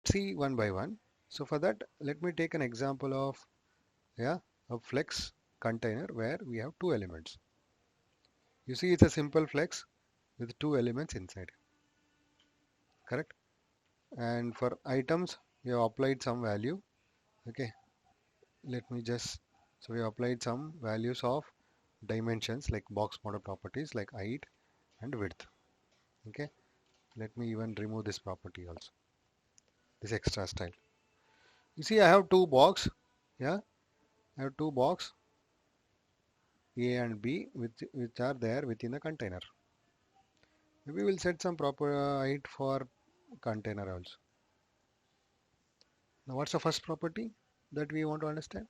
see one by one. So for that, let me take an example of a flex container where we have two elements. You see, it's a simple flex with two elements inside, correct? And for items, we have applied some value. Okay, let me just, so we have applied some values of dimensions like box model properties like height and width. Okay, let me even remove this property also, this extra style. You see, I have two box. Yeah, I have two box A and B which are there within the container. We will set some proper height for container also. Now what's the first property that we want to understand?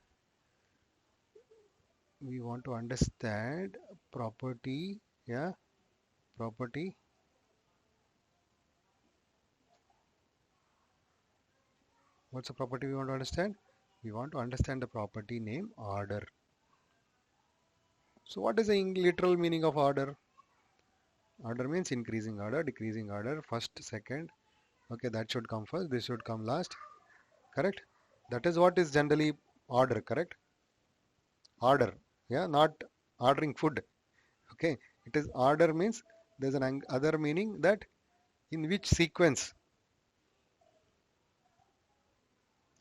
We want to understand property, property. What's the property we want to understand? We want to understand the property name order. So what is the literal meaning of order? Order means increasing order, decreasing order, first, second. Okay, that should come first, this should come last. Correct? That is what is generally order, correct? Order, not ordering food. Okay, it is order means there's an other meaning that in which sequence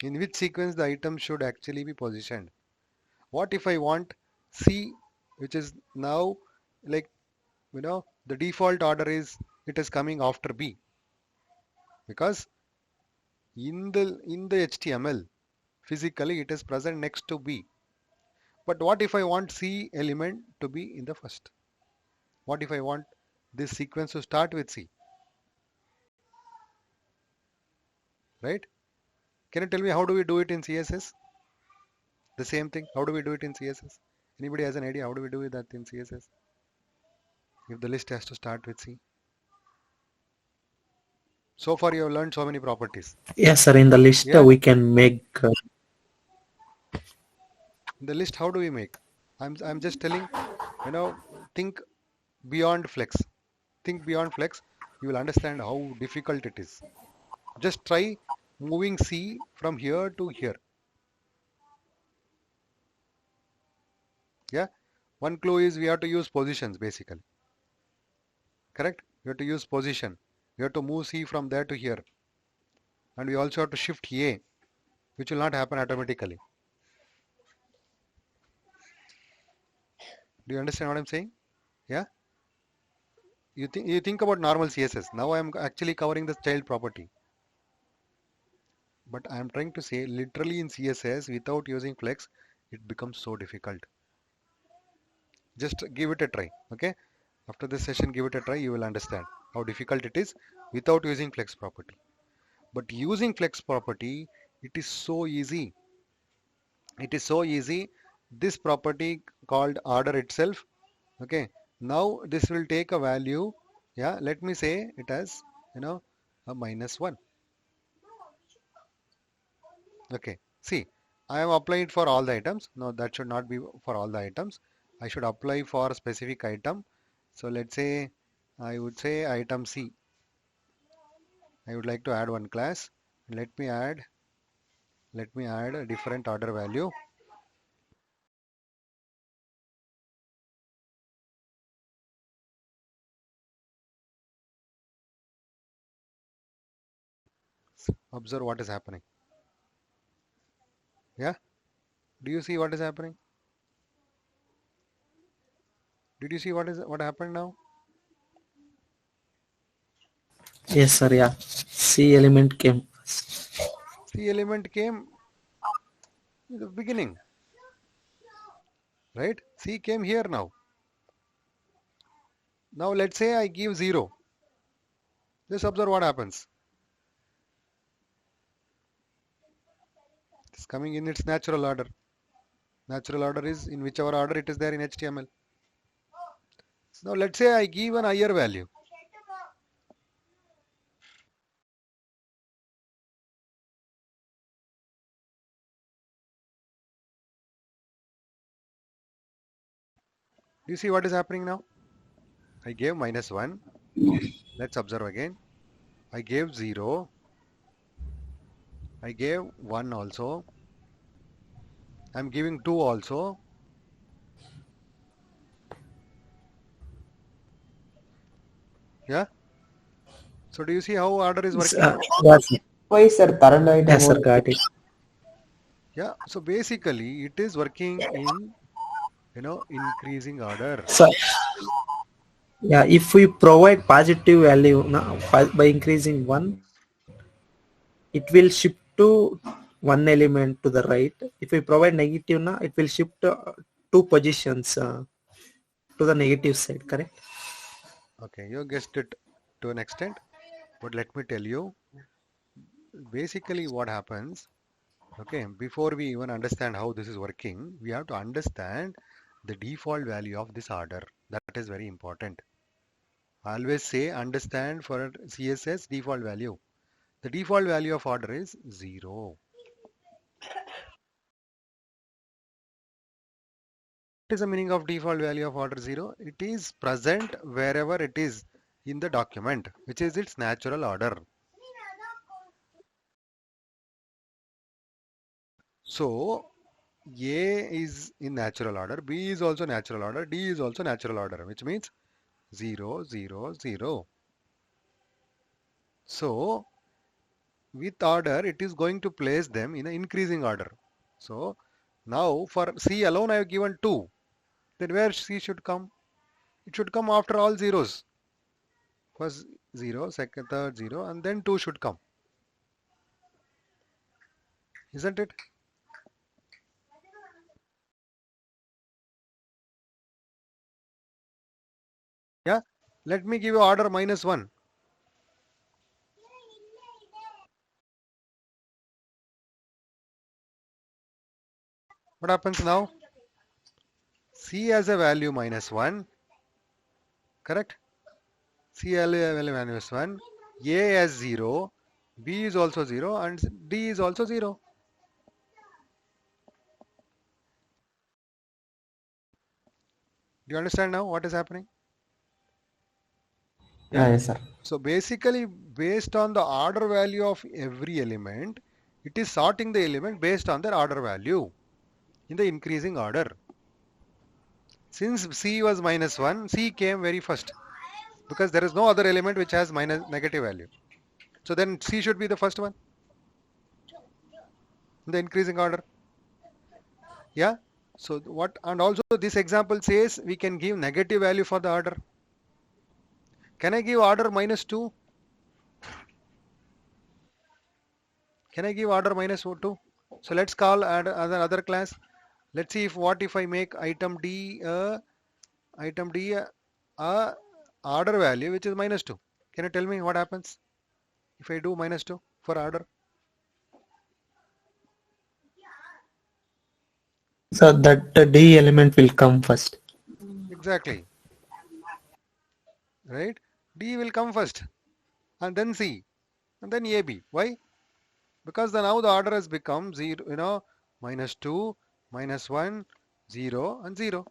the item should actually be positioned. What if I want C, which is now like, the default order is it is coming after B, because in the HTML physically it is present next to B. But what if I want C element to be in the first? What if I want this sequence to start with C? Right? Can you tell me how do we do it in CSS? The same thing. How do we do it in CSS? Anybody has an idea how do we do that in CSS? If the list has to start with C. So far you have learned so many properties. Yes, sir. In the list, Yeah. we can make. The list, how do we make? I'm just telling, think beyond flex. Think beyond flex. You will understand how difficult it is. Just try moving C from here to here. Yeah. One clue is we have to use positions basically. Correct? You have to use position. You have to move C from there to here. And we also have to shift A, which will not happen automatically. Do you understand what I'm saying? Yeah. You think about normal CSS. Now I am actually covering the child property. But I am trying to say literally in CSS without using flex, it becomes so difficult. Just give it a try. Okay. After this session, give it a try. You will understand how difficult it is without using flex property. But using flex property, it is so easy. It is so easy. This property called order itself. Okay. Now this will take a value. Yeah. Let me say it as, a -1. Okay. See, I am applying for all the items. No, that should not be for all the items. I should apply for a specific item. So let's say I would say item C. I would like to add one class. Let me add a different order value. Observe what is happening. Yeah? Do you see what is happening? Did you see what happened now? Yes, sir. Yeah. C element came first. C element came in the beginning, right? C came here now. Now let's say I give 0. Just observe what happens. It's coming in its natural order. Natural order is in whichever order it is there in HTML. Now let's say I give an higher value. Do you see what is happening now? I gave -1. Let's observe again. I gave 0. I gave 1 also. I'm giving 2 also. Yeah. So do you see how order is working? Yes, sir. Why sir third item Yes, sir. was Got it. Yeah. So basically it is working in, increasing order. So, yeah, if we provide positive value now by increasing one, it will shift to one element to the right. If we provide negative now, it will shift two positions to the negative side. Correct? Okay, you guessed it to an extent, but let me tell you basically what happens. Okay, before we even understand how this is working, we have to understand the default value of this order. That is very important. I always say understand for CSS default value. The default value of order is 0. What is the meaning of default value of order 0? It is present wherever it is in the document, which is its natural order. So A is in natural order, B is also natural order, D is also natural order, which means 0, 0, 0. So with order, it is going to place them in an increasing order. So now for C alone, I have given 2. Then where C should come? It should come after all zeros. First 0, second, third 0, and then 2 should come. Isn't it? Yeah. Let me give you order -1. What happens now? C has a value -1. Correct? C value -1. A has 0. B is also 0. And D is also 0. Do you understand now what is happening? Yeah. yeah, yes sir. So basically, based on the order value of every element, it is sorting the element based on their order value in the increasing order. Since C was -1, C came very first because there is no other element which has minus negative value. So then C should be the first one in the increasing order. Yeah. So what, and also this example says we can give negative value for the order. Can I give order -2? Can I give order -2? So let's call another class. Let's see if I make item D order value which is -2. Can you tell me what happens if I do -2 for order? So that the D element will come first. Exactly, right? D will come first and then C and then AB. Why? Because now the order has become 0, -2, -1, 0 and 0.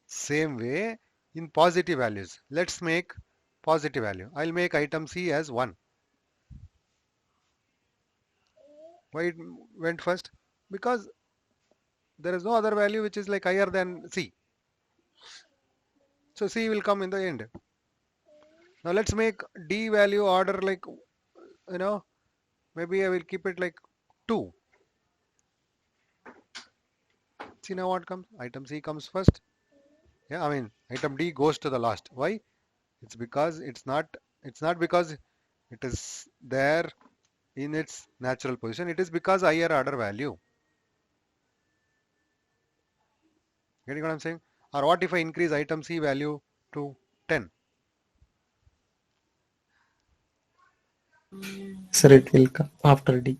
Same way in positive values. Let's make positive value. I'll make item C as 1. Why it went first? Because there is no other value which is like higher than C. So C will come in the end. Now let's make D value order like, you know, maybe I will keep it like 2. See now what comes? Item C comes first. Yeah, I mean item D goes to the last. Why? It's because it's not because it is there in its natural position. It is because higher order value. Getting what I'm saying? Or what if I increase item C value to 10? So it will come after D.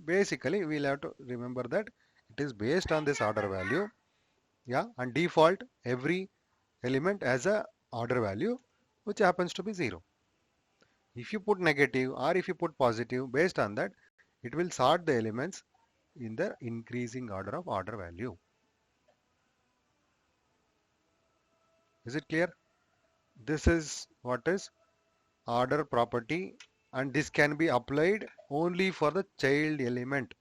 Basically, we'll have to remember that it is based on this order value. Yeah, and default every element has a order value which happens to be 0. If you put negative or if you put positive, based on that, it will sort the elements in the increasing order of order value. Is it clear? This is what is order property, and this can be applied only for the child element.